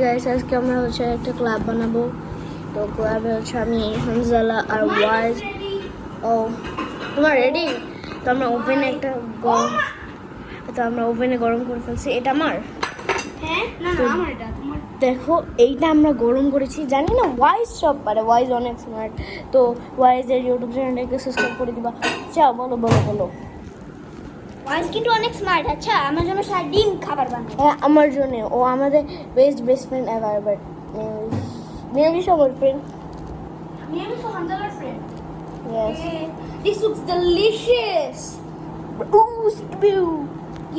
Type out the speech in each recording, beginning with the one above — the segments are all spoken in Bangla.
গাইস, আজকে আমরা হচ্ছে একটা ক্লাব বানাবো। তো ক্লাবে হচ্ছে আমি, হানজালা আর ওয়াইজ। ও তোমার রেডি? তো আমরা ওভেনে একটা গরম করে ফেলছি। এটা আমার, হ্যাঁ না না আমার এটা তোমার। দেখো এইটা আমরা গরম করেছি। জানি না ওয়াইজ সব পারে, ওয়াইজ অনেক স্মার্ট। তো ওয়াইজের ইউটিউব চ্যানেলটাকে সাবস্ক্রাইব করে দিবা। চাও বলো বলো বলো। ওয়াইস কিন্তু অনেক স্মার্ট। আচ্ছা আমার জন্য সারাদিন খাবার বানায়। হ্যাঁ আমার জন্য। ও আমাদের best friend ever, but maybe সবার ফ্রেন্ড। আমি so Hanzala's friend. Yes. This looks delicious. Ooh, spew.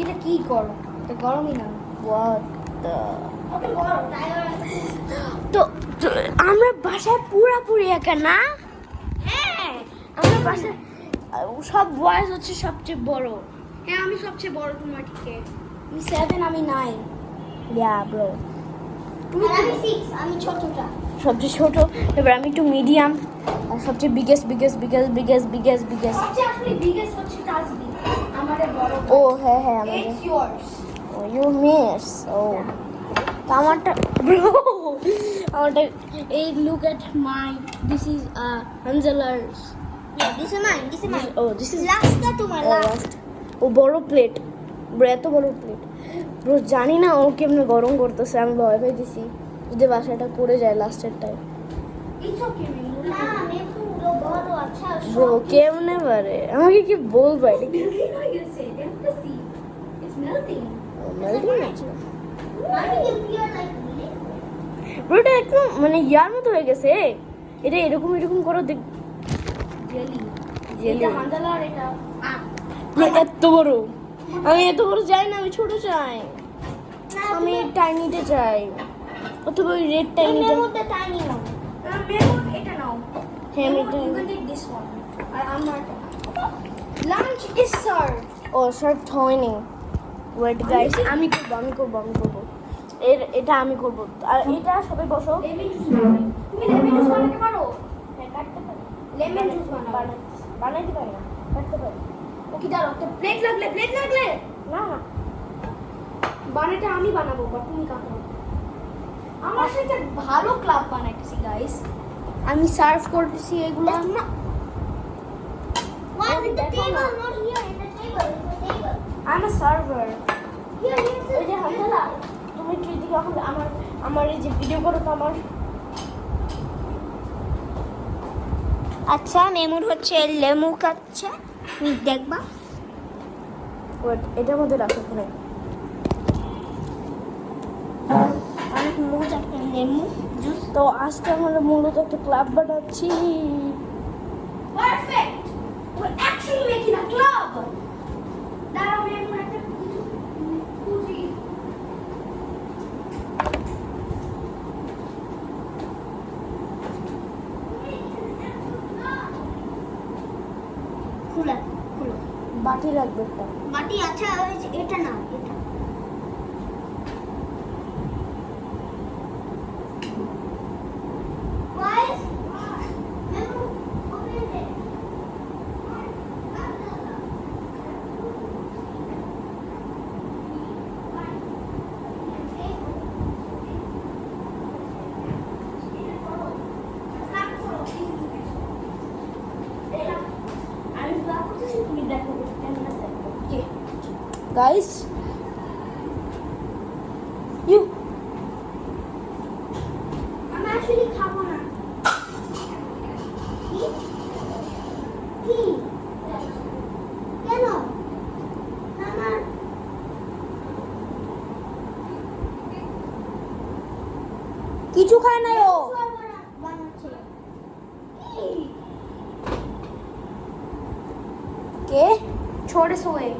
এটা কি করো? এটা গরমই না। What the? ওকে গরম টাইগার। তো আমরা বাসায় পুরাপুরি একা না? হ্যাঁ আমরা বাসায় সব বয়স হচ্ছে সবচেয়ে বড়। হ্যাঁ আমি সবচেয়ে বড় তোমার থেকে। আমি 7 আমি 9। Yeah, bro. আমি 6 আমি ছোটটা। সবচেয়ে ছোট, এবার আমি একটু মিডিয়াম, আর সবচেয়ে বিগেস্ট। সবচেয়ে আসলে বিগেস্ট হচ্ছে তাজবি। আমাদের বড়। ও হ্যাঁ হ্যাঁ আমাদের। It's yours. Oh, you miss. Oh. তো আমারটা ব্রো, আমারটা এই look at my, this is Hanzala's. Yeah, this is mine. This is mine. Oh, this is Lastটা তোমার last. last. ও বড় প্লেট ব্রো, এত বড় প্লেট ব্রো। জানি না ও কেমনে গরম করতেছে, আমি ভয় পাইতেছি যদি বাসাটা পড়ে যায় লাস্টের টাইম। It's okay, Mimu. না আমি পুরো বড় আচ্ছা। ব্রো কেমনে পারে, আমাকে কি বলবা? এটা কি Melting হয়ে গেছে। দেখতেছি। It's melting. মেল্টিং আছে Why do you feel like me? Bro? এটা একদম মানে ইয়ার মতো হয়ে গেছে। এটা এরকম করো দেখ। Jelly. Jelly. এটা হান্দালা আর এটা ব্রো এত বড়, আমি এত বড় চাই না, আমি ছোট চাই। আমি টাইনিতে চাই, অথবা ওই রেড টাইনিতে। এর মধ্যে টাইনি নাও। মেমো এটা নাও। হ্যাঁ আমি You can take this one. আর আমার লাঞ্চ ইজ সার্ভ। ও সার্ভ হয়নি। ওয়েট গাইস, আমি করবো এটা আমি করবো। আর এটা সবাই বসো। লেমন জুস বানাও। তুমি লেমন জুস বানাতে পারো? হ্যাঁ কাটতে পারি, লেমন জুস বানাও। বানাইতে পারি না, কাটতে পারি। ওকে দাঁড়াও, তো প্লেট লাগলে না না, বানাটা আমি বানাবো বা তুমি কাটো। আমার সাথে ভালো ক্লাব বানাইতেছি গাইস। আমি সার্ভ করতেছি এগুলো। Why is the table not here in the table? I'm a server. Here, ওই যে হামদালা, তুমি একটু এদিকে এখন আমার এই যে ভিডিও করো তো আমার। আচ্ছা মেমুর হচ্ছে লেমু খাচ্ছে, তুমি দেখবা। ওয়েট, এটার মধ্যে রাখো ওখানে। অনেক মজা একটা লেমু জুস। তো আজকে আমরা মূলত একটা ক্লাব বানাচ্ছি। Perfect, we're actually making a club. দাঁড়াও মেমুর একটা কিছু খুঁজি। খুলো বাটি রাখবে একটা। মাটি। আচ্ছা এটা না, এটা Guys, Memu, open it. Guys you, আমি actually খাবো না। কি? কি? কেন? না কিছু খায় না ও। বানাচ্ছে। কে? Throw this away.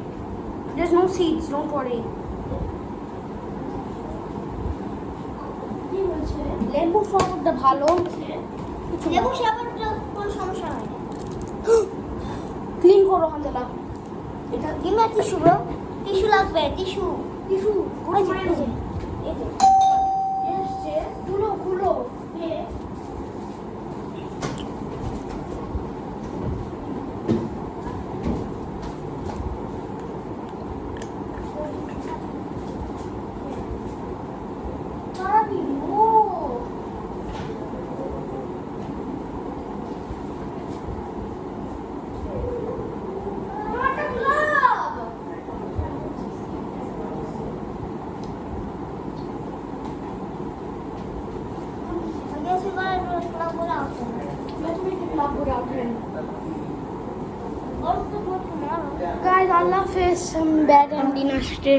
There's no seeds, don't worry. লেবু শরবতটা ভালো। লেবু শরবতটা কোনো সমস্যা হয় না। ক্লিন করো হামদালা। এটা give me a tissue, bro. Tissue লাগবে, tissue. এই যে এসছে, খুলো। তুমি একটা ক্লাব করে আউটেন গাইস আল্লাহ হাফেজ ব্যাড এন্ডিং আসছে